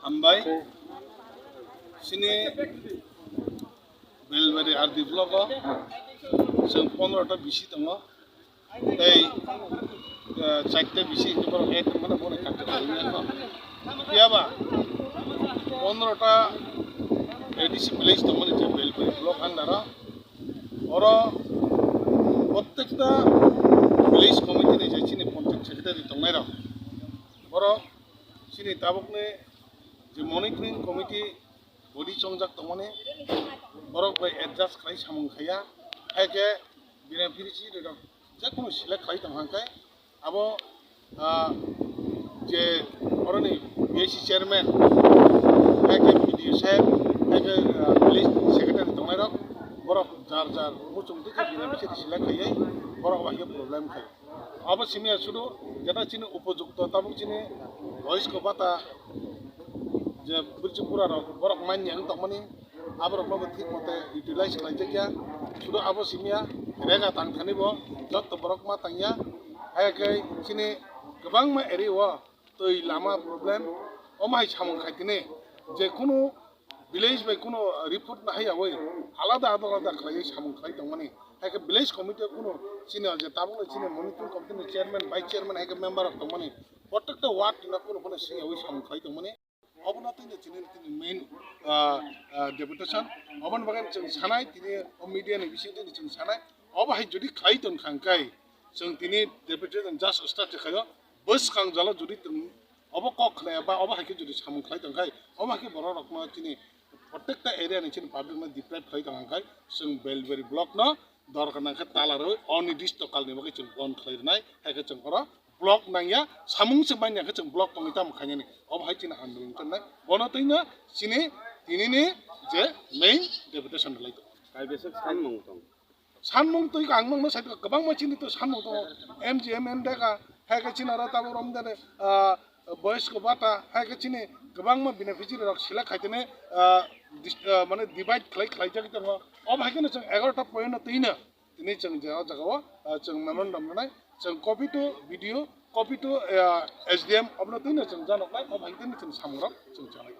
Ambai sini Belbari ardi vlog sing 15 bisi tongo ei চারটে বেশি এবার এক মানে বড় কাটতে পারি না পিয়াবা 15টা এডিসি ভিলেজ তো মানে বেলবারি ব্লক আন্ডারা ওরা প্রত্যেকটা ভিলেজ কমিটি নে যাইছিনি পঞ্চায়েত সেক্রেটারি তংনাইরা ওরা সিনি তাবকনে যে monitoring committee body চংজাক তমনে Borok by adjust খাই সামং খায়া একে বিনা ফিরিছি যে কোনো সিলেক্ট খাই তংহাঙ্কাই abo je oroni BSC chairman eke BDO saheb eke village secretary tongairok borok jar jar muchung dike bina bisi select khayai borok bahia problem khai abo simia sudu jeta chini upojukto tabuk chini voice ko bata je burjipura rok borok manyang tongmani abo rok no thik mote utilize khlaijekya sudu abo simia rega tangthani bo jot borok ma tangya Hai sini kebang ma eri wa toi lama problem omai samung khaitine je kuno village by kuno report na hai awai alada alada khlai samung khai tongmani hai ke village committee kuno sini je tabung sini monitoring committee chairman vice chairman hai ke member of tongmani protekta ward na kuno kuno sini awai samung khai tongmani obona tine sini main deputation obon bagan chung sanai tine media ni bising tine chung sanai oba hai jodi khai ton khangkai जों दिनै deputation just start खायो बस खां जाला जुदि अब कक खाया बा अब हाके जुदि सामु खाय तंखाय अब हाके बर रकमा दिनै प्रत्येकटा एरिया नि चिन पाब्लिक मा डिप्रेट खाय तंखाय जों बेलबारि ब्लक न दरखानाखा तालार अनिर्दिष्ट कालनि बागै जों बन खायनाय हाके जों बर ब्लक नांया सामुं से बान्याखौ जों ब्लक तंगिता मखायनि अब हाय चिन आन्दोलन तनाय बनतैनो सिनि दिनैनि जे मेइन डेपुटेसन लायतो कायबेसे सानमुं दं 산몽 또 이거 악몽 뭐 사이가 그방 멋진데 또 산몽 또 MGMM 대가 해가 지나라 따고 롬다네 বয়স্ক বাতা হাইকে চিনি গোবাং मा बेनिफिशियरी रक सिला खाइतने माने डिवाइड खाइ जागि दङ अब हाइकने जों 11टा पॉइंट तैनो दिनै जों जगाव जों मेमोरेंडम बनाय जों कपि टु BDO कपि टु SDM अबनो तैनो जों जानोलाय अब हाइकने जों सामरक जों जानाय